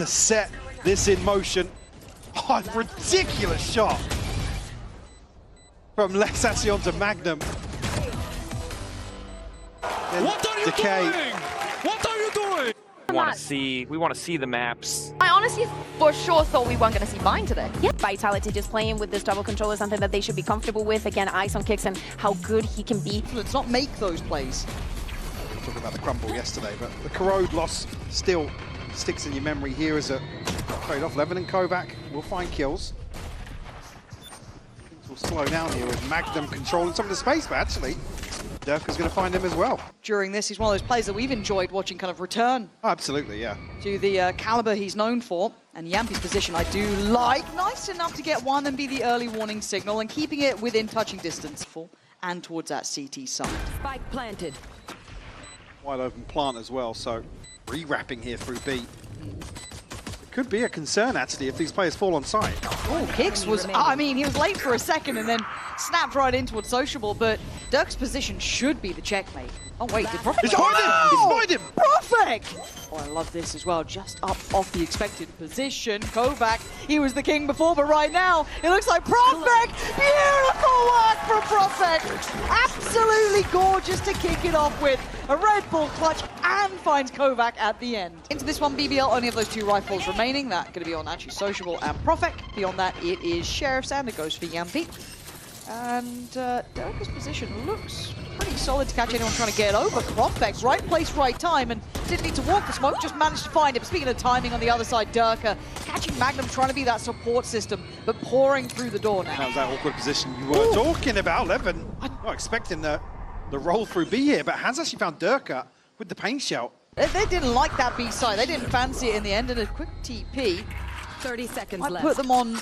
To set this in motion. Oh, ridiculous shot from Les actually onto Magnum. What are you doing? What are you doing? We want to see the maps. I honestly, for sure, thought we weren't going to see Vine today. Yeah, Vitality just playing with this double control is something that they should be comfortable with. Again, eyes on kicks and how good he can be. Let's not make those plays. We were talking about the crumble yesterday, but the corrode loss still sticks in your memory here as a trade-off. Levin and Kovac will find kills. Things will slow down here with Magnum controlling some of the space, but actually, Durka's going to find him as well. During this, he's one of those players that we've enjoyed watching kind of return. Oh, absolutely, yeah. To the caliber he's known for. And Jamppi's position I do like. Nice enough to get one and be the early warning signal and keeping it within touching distance. And towards that CT side. Spike planted. Wide open plant as well, so re-wrapping here through B. It could be a concern, actually, if these players fall on site. Oh, Kicks was, I mean, he was late for a second and then snapped right in towards Sociable, but Dirk's position should be the checkmate. Oh, wait, did Prophet? He's find him! He's find him! Perfect! Oh, I love this as well, just up off the expected position. Kovac, he was the king before, but right now, it looks like Prophet! Beautiful work from Prophet! Absolutely gorgeous to kick it off with. A Red Bull clutch and finds Kovac at the end. Into this one, BBL only have those two rifles remaining. That going to be on actually Sociable and Prophet. Beyond that, it is Sheriff's and it goes for Jamppi. And Durka's position looks pretty solid to catch anyone trying to get over. Prophet, right place, right time, and didn't need to walk the smoke, just managed to find it. But speaking of timing on the other side, Durka catching Magnum, trying to be that support system, but pouring through the door now. That was that awkward position you were talking about, Levin. Not expecting the roll through B here, but has actually found Durka with the paint shell. They didn't like that B side. They didn't fancy it in the end, and a quick TP. 30 seconds Might left. put them on,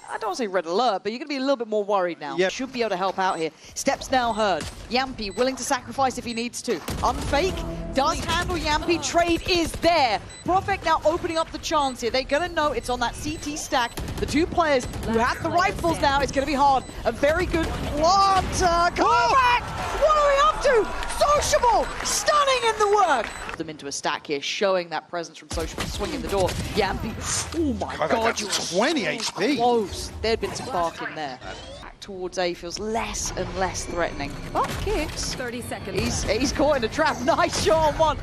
I don't want to say red alert, but you're going to be a little bit more worried now. Yep. Should be able to help out here. Steps now heard. Jamppi willing to sacrifice if he needs to. Unfake, does handle Jamppi. Trade is there. Prophet now opening up the chance here. They're going to know it's on that CT stack. The two players who have the rifles now, it's going to be hard. A very good planter. Kovac! What are we up to? Sociable! Stunning in the work! Them into a stack here, showing that presence from Sociable, swinging the door. Jamppi, oh my god, you were 20 HP. Close. There'd been some spark in there. Back towards A feels less and less threatening. But Kicks, 30 seconds. he's caught in a trap. Nice shot on one.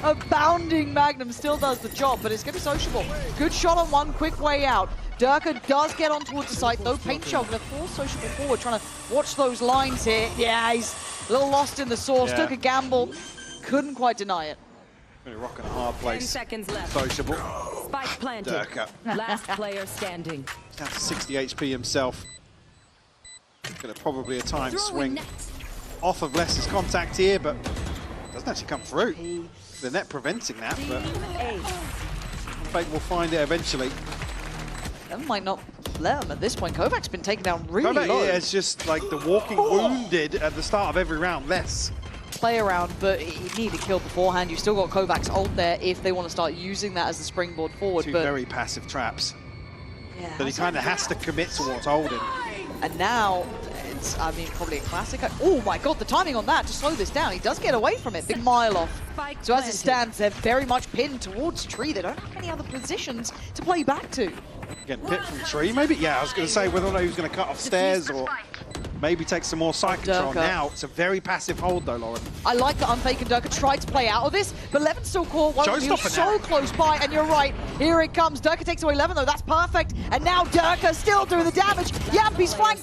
A bounding Magnum still does the job, but it's going to be Sociable. Good shot on one, quick way out. Durka does get on towards the site, though. Paint shell going to force Sociable forward, trying to watch those lines here. Yeah, he's a little lost in the sauce. Yeah. Took a gamble. Couldn't quite deny it. Really rocking a hard 10 place. seconds left. Sociable. Spike planted. Durka. Last player standing. Down to 60 HP himself. Gonna probably a time swing off of Les's contact here, but doesn't actually come through. The net preventing that, but Fake will find it eventually. That might not let him at this point. Kovac's been taken down really Kovac, low. yeah, it's just like the walking wounded at the start of every round. Les. Play around, but he needed a kill beforehand. You've still got Kovac's ult there if they want to start using that as the springboard forward. Two but very passive traps. yeah, But he kind of has to commit towards holding. and now it's, I mean, probably a classic. Oh my god, the timing on that to slow this down. He does get away from it. Big mile off. Spike So as it planted. stands, they're very much pinned towards tree. They don't have any other positions to play back to. Again, pit from tree, maybe? Yeah, I was going to say whether or not he was going to cut off stairs or maybe take some more side control. Durka. Now, it's a very passive hold though, Lauren. I like that Unfake and Durka tried to play out of this, but Levin's still caught. One Joe's of stopping so now. close by, and you're right. Here it comes. Durka takes away Levin, though. That's perfect. And now Durka still doing the damage. Jamppi's flank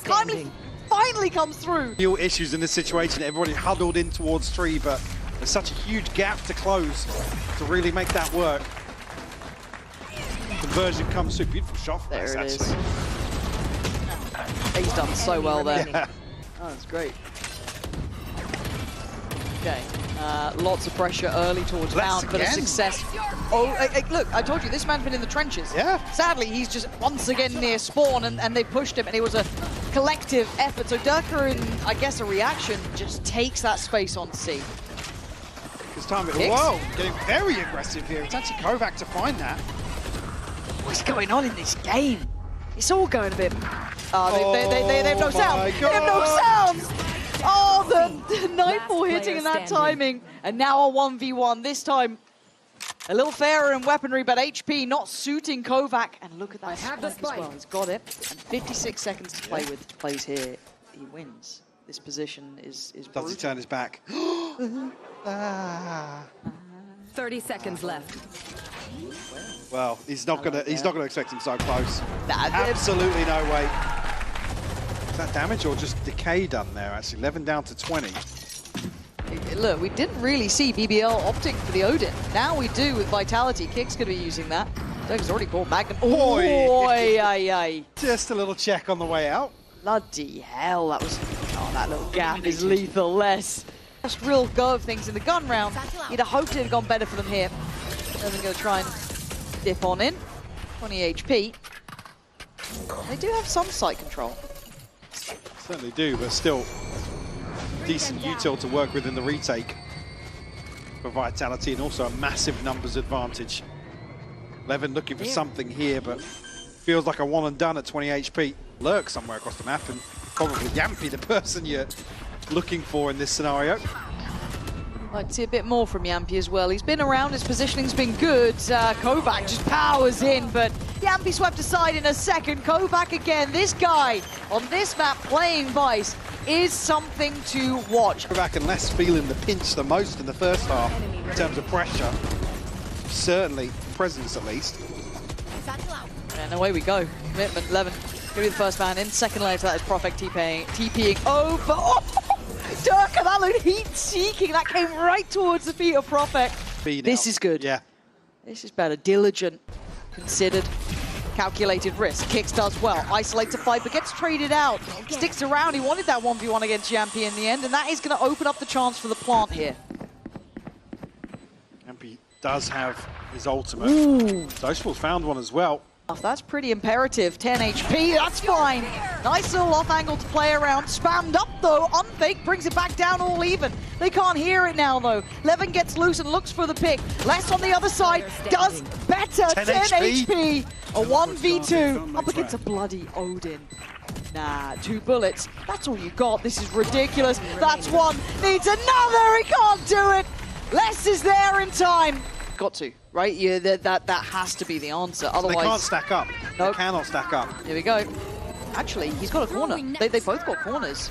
finally comes through. Real issues in this situation. Everybody huddled in towards tree, but there's such a huge gap to close to really make that work. Conversion comes through. Beautiful shot from There us, it is. actually. He's done so well there. Yeah. Oh, that's great. Okay, lots of pressure early towards Let's Pound, but a again. success. Oh, hey, look, I told you, this man's been in the trenches. Yeah. Sadly, he's just once again near spawn, and they pushed him, and it was a collective effort. So Durka, in, I guess, a reaction, just takes that space on C. This time, Kicks. whoa, getting very aggressive here. It's actually Kovac to find that. What's going on in this game? It's all going a bit... they have no Oh sound. my They have no God. sounds. Oh, the Nightfall Last hitting in player that standing. timing. And now a 1v1. This time, A little fairer in weaponry, but HP not suiting Kovac. And look at that have the spike as well. spike. He's got it. And 56 seconds to play with. Plays here. He wins. This position is Does he brutal. turn his back? 30 seconds left. Well, he's not gonna expect him so close. Nah, Absolutely no way. Is that damage or just decay done there? Actually, 11 down to 20. Look, we didn't really see BBL opting for the Odin. Now we do with Vitality. Kick's going to be using that. Doug's already bought Magnum. Oi, ay, ay. Just a little check on the way out. Bloody hell, that was... Oh, that little gap is lethal. Less. First real go of things in the gun round. You'd have hoped it had gone better for them here. They're going to try and dip on in. 20 HP. They do have some sight control. Certainly do, but still decent util to work with in the retake for Vitality, and also a massive numbers advantage. Levin looking for something here, but feels like a one and done at 20 HP. Lurk somewhere across the map, and probably Jamppi the person you're looking for in this scenario. Like to see a bit more from Jamppi as well. He's been around, his positioning's been good. Kovac just powers in, but Jamppi swept aside in a second. Kovac again, this guy on this map playing Vice is something to watch. Kovac and Les feeling the pinch the most in the first half in terms of pressure. Certainly presence at least. And away we go. Commitment, Levin. Gonna be the first man in. Second layer to that is Profek TPing over. Oh! Durka, that looked heat-seeking. That came right towards the feet of Profek. This is good. Yeah. This is better. Diligent, considered, calculated risk. Kicks does well. Isolates a fight, but gets traded out. Sticks around. He wanted that 1v1 against Jamppi in the end, and that is going to open up the chance for the plant here. Jamppi does have his ultimate. Social's found one as well. That's pretty imperative. 10 HP, that's fine. Nice little off angle to play around. Spammed up though, unfake, brings it back down all even. They can't hear it now though. Levin gets loose and looks for the pick. Less on the other side, does better. 10 HP. A 1v2 up against a bloody Odin. Nah, 2 bullets. That's all you got. This is ridiculous. That's one. Needs another. He can't do it. Less is there in time. Got to, right? Yeah, that has to be the answer. Otherwise, they can't stack up. Nope. They cannot stack up. Here we go. Actually, he's got a corner. They both got corners.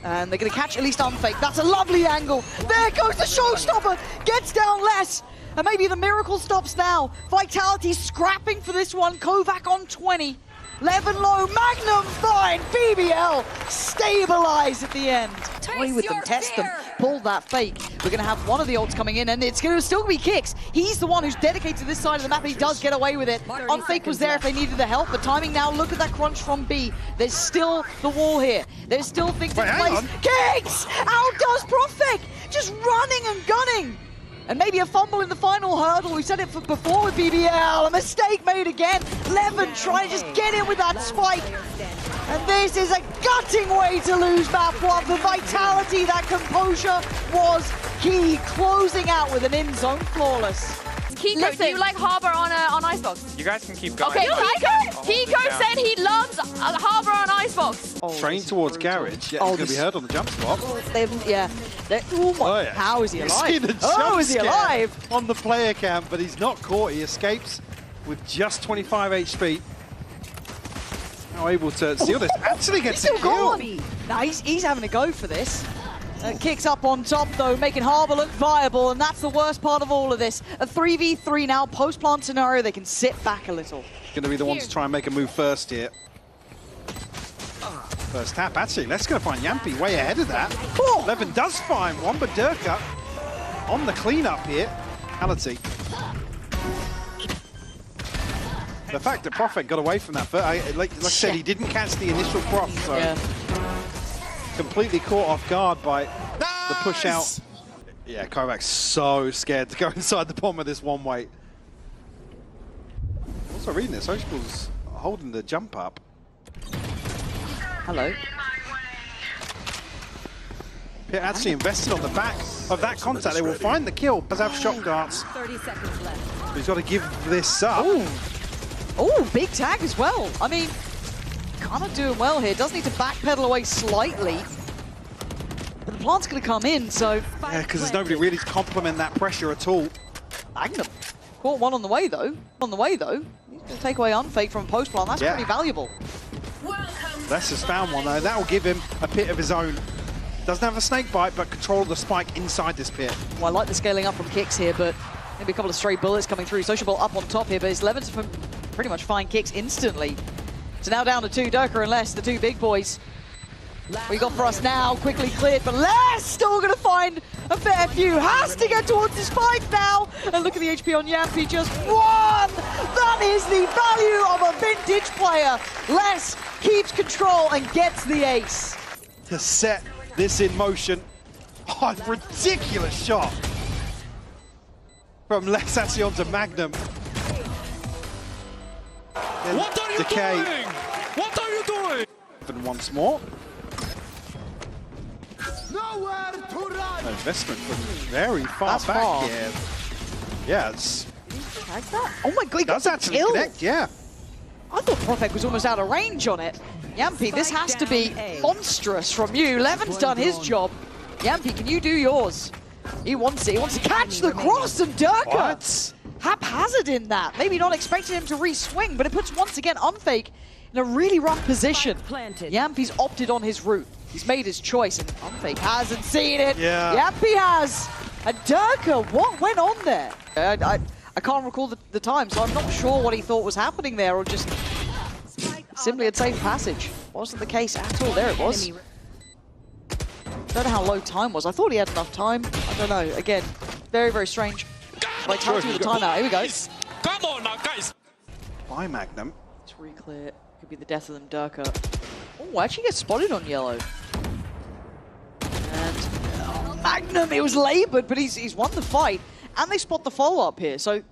And they're going to catch at least unfake. That's a lovely angle. There goes the showstopper. Gets down less. And maybe the miracle stops now. Vitality scrapping for this one. Kovac on 20. Levin low. Magnum fine. BBL stabilize at the end. Toy with them, test them, pull that fake. We're going to have one of the ults coming in, and it's going to still be Kicks. He's the one who's dedicated to this side of the map, and he does get away with it. Unfake was there if they needed the help, but timing now, look at that crunch from B. There's still the wall here. There's still things in place. Kicks outdoes Profek, just running and gunning. And maybe a fumble in the final hurdle. We've said it before with BBL. A mistake made again. Levin trying to just get in with that spike. And this is a gutting way to lose map one. The Vitality, that composure was key. Closing out with an in-zone flawless. Kiko, do you like Harbor on Icebox? You guys can keep going. Okay, Kiko said he loves Harbor on Icebox. Train towards Garage. Yeah, he's going to be heard on the jump spot. How is he You see the alive? Oh, is he jump alive? scare on the player cam, but he's not caught. He escapes with just 25 HP. Now able to steal this. Actually gets a kill. Nah, he's having a go for this. Kicks up on top though, making Harbor look viable, and that's the worst part of all of this. A 3v3 now, post-plant scenario, they can sit back a little. Going to be the one to try and make a move first here. First tap, actually, let's go find Jamppi way ahead of that. Oh. Levin does find one, but Durka on the cleanup here. Reality. The fact that Profek got away from that, like I said, he didn't catch the initial cross, so completely caught off guard by the push out. Yeah, Kovac's so scared to go inside the bomb of this one way. Also reading this, Social's holding the jump up. Hello. Pitt actually invested on the back of that contact. They will find the kill. Does have shock darts. 30 seconds left. He's got to give this up. Oh, big tag as well. I mean, kind of doing well here. Does need to backpedal away slightly. But the plant's going to come in, so... Yeah, because there's nobody really to complement that pressure at all. Magnum Caught one on the way though. He's going to take away unfake from post plant. That's pretty valuable. Les has found one though. That will give him a pit of his own. Doesn't have a snake bite, but control of the spike inside this pit. Well, I like the scaling up from Kicks here, but maybe a couple of stray bullets coming through. Sociable up on top here, but his Levins from pretty much find Kicks instantly. So now down to 2, Durka and Les, the 2 big boys. What you got for us now? Quickly cleared, but Les still going to find a fair few. Has to get towards the spike now. And look at the HP on Jamppi, just 1. That is the value of a vintage player. Les keeps control and gets the ace. To set this in motion. Oh, ridiculous shot from Les actually onto Magnum. Then What are you doing? What are you doing? And once more. Nowhere to run. Investment from very far That's back far. here. Yeah, it's Tag that? Oh my god, he got does the actually kill. connect, yeah. I thought Profek was almost out of range on it. Jamppi, this has to be monstrous from you. Levin's done his job. Jamppi, can you do yours? He wants it. He wants to catch the cross, and Durka What? haphazard in that. Maybe not expecting him to re-swing, but it puts once again Unfake in a really rough position. Yampi's opted on his route. He's made his choice, and Unfake hasn't seen it. Yeah. Jamppi has. And Durka, what went on there? I can't recall the time, so I'm not sure what he thought was happening there, or just simply a safe passage. Wasn't the case at all. There it was. Don't know how low time was. I thought he had enough time. I don't know. Again, very, very strange. Vitality with the timeout. Here we go. Come on now, guys. By Magnum. It's re-clear. Could be the death of them, Durka. Oh, actually gets spotted on yellow. And Magnum, it was laboured, but he's won the fight. And they spot the follow-up here, so...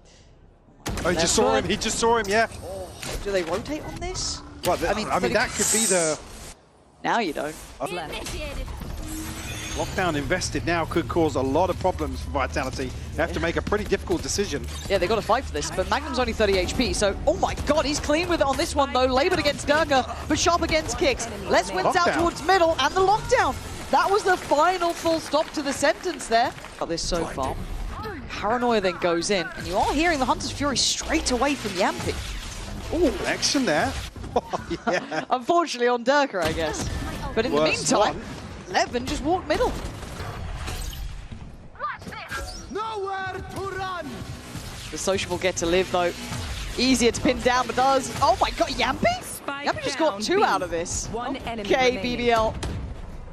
Oh, he just saw him. He just saw him, yeah. Oh, do they rotate on this? Well, I mean that could be the... Now you don't. Lockdown invested now could cause a lot of problems for Vitality. They have to make a pretty difficult decision. Yeah, they got to fight for this, but Magnum's only 30 HP, so, oh my god, he's clean with it on this one though. Laboured against Durka, but sharp against Kicks. Les wins out towards middle, and the lockdown. That was the final full stop to the sentence there. Got this so far. Paranoia then goes in, and you are hearing the Hunter's Fury straight away from Jamppi. Ooh, connection there. Oh, yeah. Unfortunately on Durka, I guess. But in the Worst meantime, one. Levin just walked middle. Nowhere to run. The sociable get to live though. Easier to pin down, but does. Oh my god, Jamppi? Jamppi just got 2 out of this. Okay, BBL.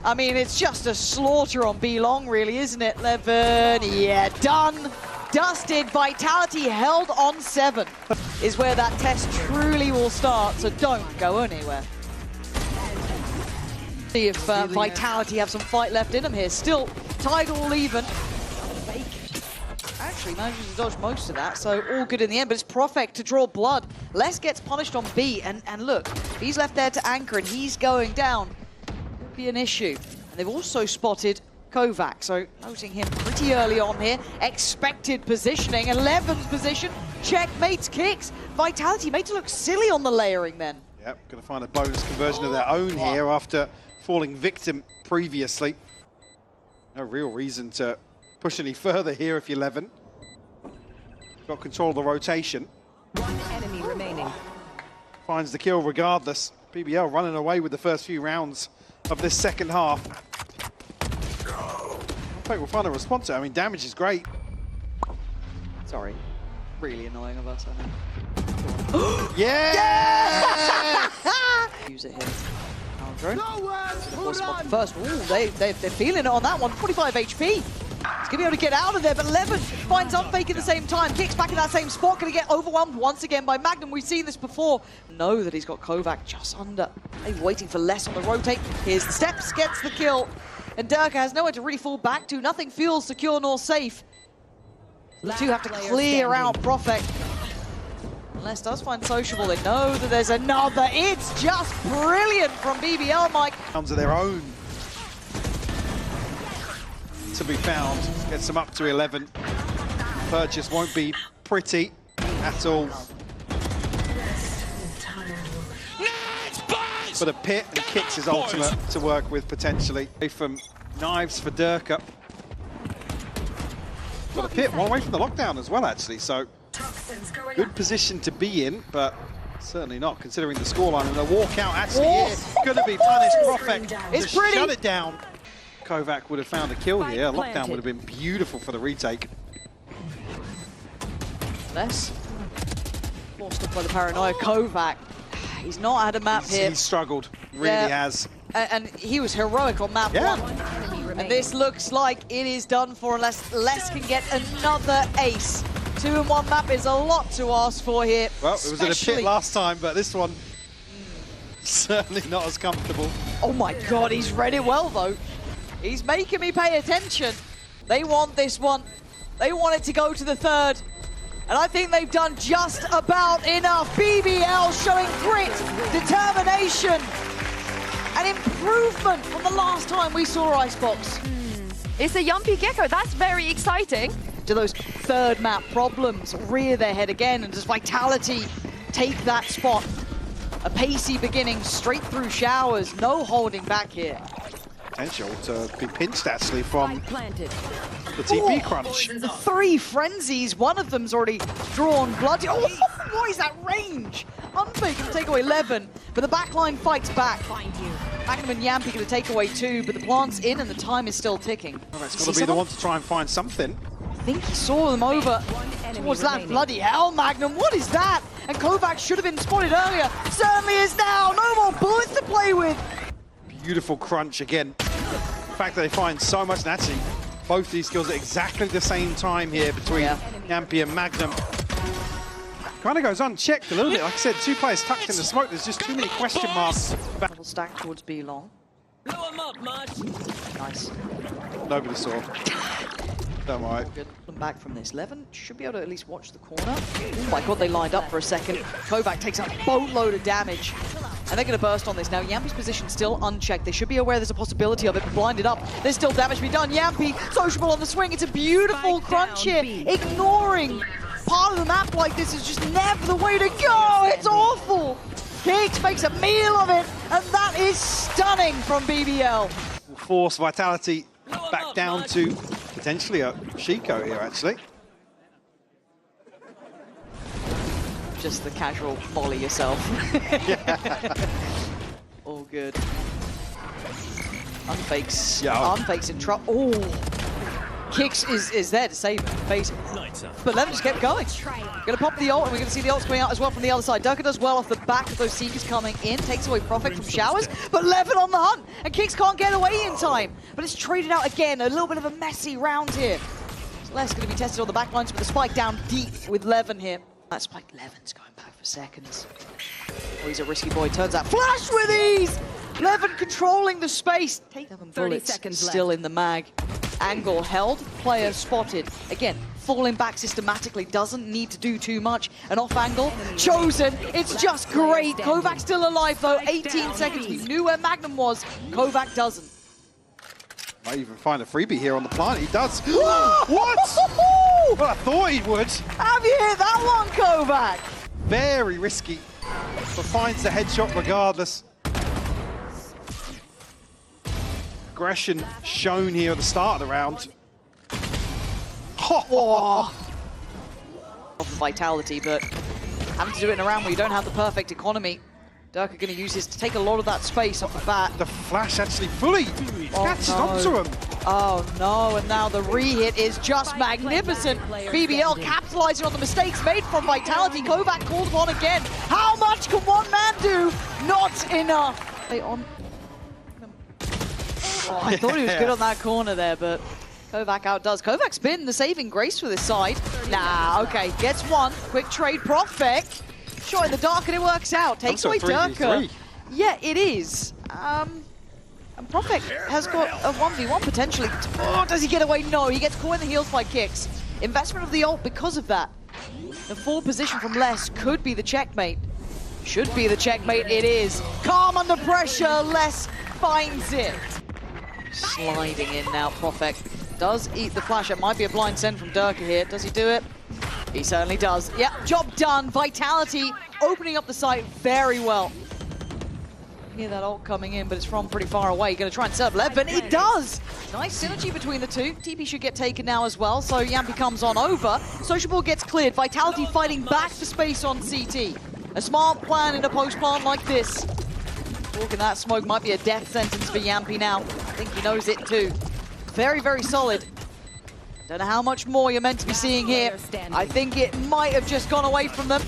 I mean, it's just a slaughter on B long, really, isn't it, Levin? Yeah, done. Dusted. Vitality held on 7 is where that test truly will start, so don't go anywhere. See if Vitality have some fight left in them here. Still tied all even. Actually manages to dodge most of that, so all good in the end, but it's Profek to draw blood. Les gets punished on B, and look, he's left there to anchor and he's going down. Could be an issue. And they've also spotted Kovac, so noting him pretty early on here. Expected positioning, 11's position, checkmates Kicks. Vitality made to look silly on the layering then. Yep, going to find a bonus conversion of their own here after falling victim previously. No real reason to push any further here if you're Levin. Got control of the rotation. One enemy remaining. Finds the kill regardless. BBL running away with the first few rounds of this second half. I think we'll find a response. I mean, damage is great. Sorry. Really annoying of us, I know. Yeah! Use it here. Drone. Spot the first. Ooh, they're feeling it on that one. 45 HP. He's going to be able to get out of there, but Levin finds Unfake at the same time. Kicks back in that same spot. Going to get overwhelmed once again by Magnum. We've seen this before. Know that he's got Kovac just under. They're waiting for Les on the rotate. Here's the steps, gets the kill. And Durka has nowhere to really fall back to. Nothing feels secure nor safe. The 2 have to clear out Profek. Les does find sociable. They know that there's another. It's just brilliant from BBL, Mike. Rounds of their own to be found. Gets them up to 11. Purchase won't be pretty at all. But a pit and Kicks is ultimate to work with potentially. From knives for Durka. But a pit one away from the lockdown as well, actually. So Good position to be in, but certainly not considering the scoreline. And the walkout actually here going to be punished. Profek It's to pretty. shut it down. Kovac would have found a kill here. Lockdown would have been beautiful for the retake. Less. Forced up by the paranoia. Kovac. He's not had a map here. He's struggled, really has. And he was heroic on map Yeah. 1. And this looks like it is done for unless Les can get another ace. 2-in-1 map is a lot to ask for here. Well, it was in a pit last time, but this one certainly not as comfortable. Oh my god, he's read it well though. He's making me pay attention. They want this one. They want it to go to the third. And I think they've done just about enough. BBL showing grit, determination, and improvement from the last time we saw Icebox. It's a Jamppi Gecko. That's very exciting. Do those third map problems rear their head again, and does Vitality take that spot? A pacey beginning straight through showers, no holding back here. Potential to be pinched actually from Planted. the TP crunch. 3 frenzies, one of them's already drawn blood. Oh, what is that range? Unfake can take away 11, but the backline fights back. Find you. Magnum and Jamppi going to take away 2, but the plant's in and the time is still ticking. Well, it's got to be the one to try and find something. I think he saw them over towards that. remaining. Bloody hell, Magnum, what is that? And Kovac should have been spotted earlier. Certainly is now. No more bullets to play with. Beautiful crunch again. The fact that they find so much, and actually both these skills at exactly the same time here between Jamppi and Magnum. Kind of goes unchecked a little bit. Like I said, 2 players tucked in the smoke. There's just too many question marks. Double stack towards B long. Nice. Nobody saw. Don't worry. Good. Them back from this. Levin should be able to at least watch the corner. Oh my god, they lined up for a second. Kovac takes a boatload of damage. And they're going to burst on this. Now, Yampi's position still unchecked. They should be aware there's a possibility of it, but blinded up. There's still damage to be done. Yamppi, sociable on the swing. It's a beautiful crunch here. Ignoring part of the map like this is just never the way to go. It's awful. Kicks makes a meal of it, and that is stunning from BBL. Force Vitality back down to potentially a Shiko here, actually. Just the casual volley yourself. All good. Unfakes. Yeah. Unfakes in trouble. Oh. Kicks is there to save him, face it. But Levin just kept going. Gonna pop the ult, and we're gonna see the ults coming out as well from the other side. Durka does well off the back of those Seekers coming in, takes away Profek from showers, but Levin on the hunt, and Kicks can't get away in time. But it's traded out again, a little bit of a messy round here. So Les gonna be tested on the back lines with the spike down deep with Levin here. That spike, Levin's going back for seconds. Oh, he's a risky boy, turns out. Flash with ease! Levin controlling the space. Take 7 bullets, still in the mag. Angle held, player spotted. Again, falling back systematically, doesn't need to do too much. An off angle, chosen, it's just great. Kovac still alive though, 18 seconds. We knew where Magnum was, Kovac doesn't. Might even find a freebie here on the plant. He does. What? Well, I thought he would. Have you hit that one, Kovac? Very risky, but finds the headshot regardless. Aggression shown here at the start of the round. Of the Vitality, but having to do it in a round where you don't have the perfect economy. Durka going to use his to take a lot of that space off the bat. The flash actually fully catches onto him. Oh no, and now the re-hit is just magnificent. BBL capitalizing on the mistakes made from Vitality. Kovac called upon again. How much can one man do? Not enough. Oh, I thought he was good on that corner there, but Kovac outdoes. Kovac's been the saving grace for this side. Nah, okay, gets one. Quick trade, Profek. Shot in the dark and it works out. Takes away Durka. Yeah, it is. And Profek has got a 1v1 potentially. Oh, does he get away? No, he gets caught in the heels by Kicks. Investment of the ult because of that. The forward position from Les could be the checkmate. Should be the checkmate, it is. Calm under pressure, Les finds it. Sliding in now, Profek does eat the flash. It might be a blind send from Durka here. Does he do it? He certainly does. Yep, job done. Vitality opening up the site very well. Hear that ult coming in, but it's from pretty far away. Gonna try and set up Levin. He does! Nice synergy between the two. TP should get taken now as well, so Jamppi comes on over. Sociable gets cleared. Vitality fighting back for space on CT. A smart plan in a post-plant like this. Walking that smoke might be a death sentence for Jamppi now. I think he knows it too. Very, very solid. Don't know how much more you're meant to be seeing here. I think it might have just gone away from them.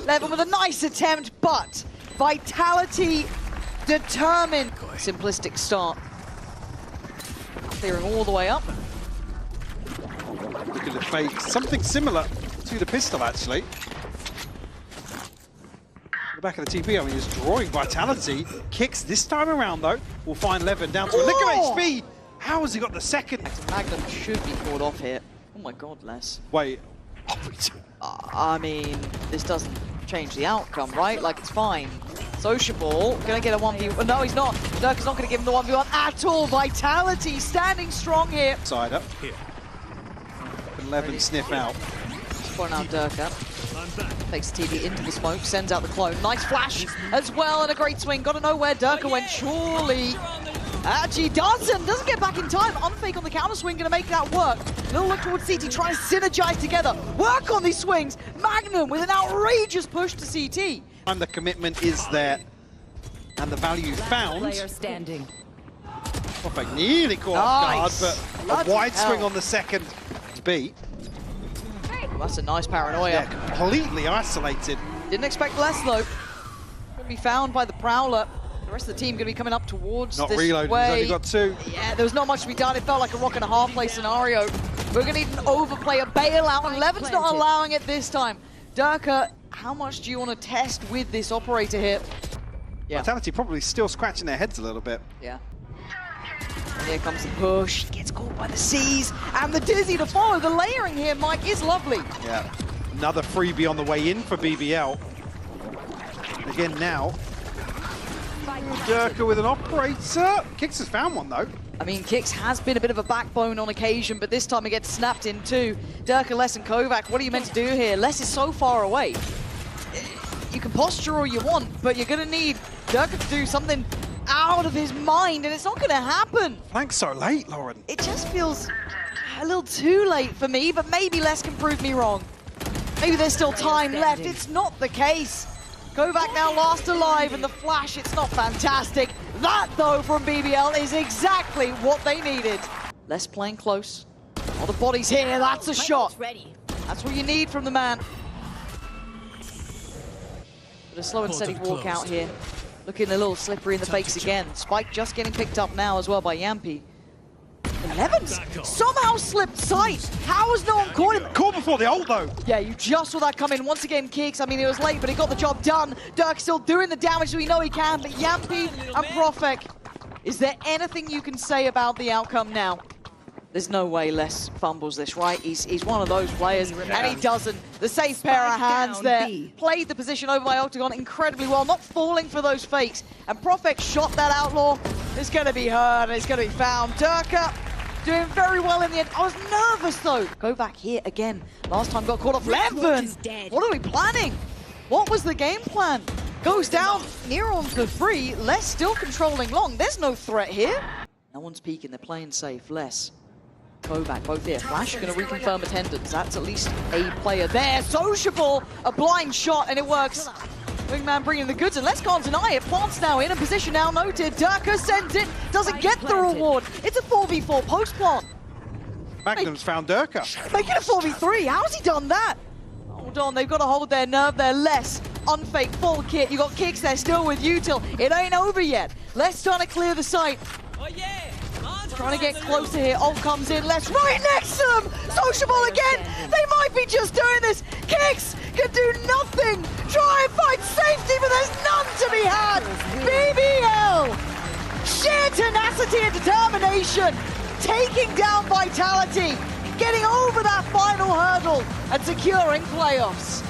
Levin with a nice attempt, but Vitality determined. Simplistic start. Clearing all the way up. Look at the fake. Something similar to the pistol, actually. The back of the TP, I mean, is drawing Vitality. Kicks this time around, though. We'll find Levin down to a lick of HP. How has he got the second? Magnum should be caught off here. Oh my god, Les. Wait. I mean, this doesn't change the outcome, right? Like, it's fine. Sociable, gonna get a 1v1. No, he's not. Dirk is not gonna give him the 1v1 at all. Vitality standing strong here. Side up. Here. And Levin sniff out. Point out Durka. Takes the TV into the smoke, sends out the clone. Nice flash as well, and a great swing. Gotta know where Durka went, surely. Actually doesn't get back in time. Unfake on the counter swing, gonna make that work. Little look towards CT, trying to synergize together. Work on these swings. Magnum with an outrageous push to CT. And the commitment is there. And the value found. Player standing. Perfect. Nearly caught off guard, but a wide swing on the second to beat. Well, that's a nice paranoia. Yeah, completely isolated. Didn't expect less though. Gonna be found by the Prowler. The rest of the team gonna be coming up towards Not this reloading, way. he's only got two. Yeah, there was not much to be done. It felt like a rock and a half play scenario. We're gonna need an overplay, a bailout, and Levin's not allowing it this time. Durka, how much do you want to test with this operator here? Yeah. Vitality probably still scratching their heads a little bit. Yeah. And here comes the push. Gets caught by the C's and the Dizzy to follow. The layering here, Mike, is lovely. Yeah. Another freebie on the way in for BBL. Again now. Durka with an operator. Kicks has found one though. I mean, Kix has been a bit of a backbone on occasion, but this time he gets snapped in too. Durka, Les, and Kovac, what are you meant to do here? Les is so far away. You can posture all you want, but you're going to need Durka to do something out of his mind, and it's not going to happen. Thanks so late, Lauren. It just feels a little too late for me, but maybe Les can prove me wrong. Maybe there's still time left. It's not the case. Kovac now last alive, and the flash, it's not fantastic. That, though, from BBL is exactly what they needed. Les playing close. All the bodies here, that's a shot. That's what you need from the man. But a slow and steady walk out here. Looking a little slippery in the fakes again. Spike just getting picked up now as well by Jamppi. Levin's somehow slipped sight. How has no one caught him? Caught before the ult though. Yeah, you just saw that come in. Once again, Kix, I mean, it was late, but he got the job done. Dirk still doing the damage that we know he can, but Jamppi and Profek, is there anything you can say about the outcome now? There's no way Les fumbles this, right? He's one of those players, and he doesn't. The safe pair of hands there. Played the position over by Octagon incredibly well, not falling for those fakes. And Profek shot that Outlaw. It's going to be heard, and it's going to be found. Durka doing very well in the end. I was nervous, though. Go back here again. Last time got caught off. Levin! What are we planning? What was the game plan? Goes down, near on for free. Les still controlling long. There's no threat here. No one's peeking. They're playing safe. Les. Kovac, both here. Flash going to reconfirm attendance. That's at least a player there. Sociable, a blind shot, and it works. Wingman bringing the goods, and Les can't deny it. Plant's now in a position now noted. Durka sends it, doesn't get the reward. It's a 4v4 post-plant. Magnum's found Durka. Make it a 4v3. How's he done that? Hold on, they've got to hold their nerve there. Les, unfake, full kit. You got Kix there still with Util. It ain't over yet. Les trying to clear the site. Oh yeah! Trying to get closer here. Ult comes in. Les right next to them. Sociable again. They might be just doing this. Kix can do nothing. Try and find safety, but there's none to be had. BBL. Sheer tenacity and determination. Taking down Vitality. Getting over that final hurdle and securing playoffs.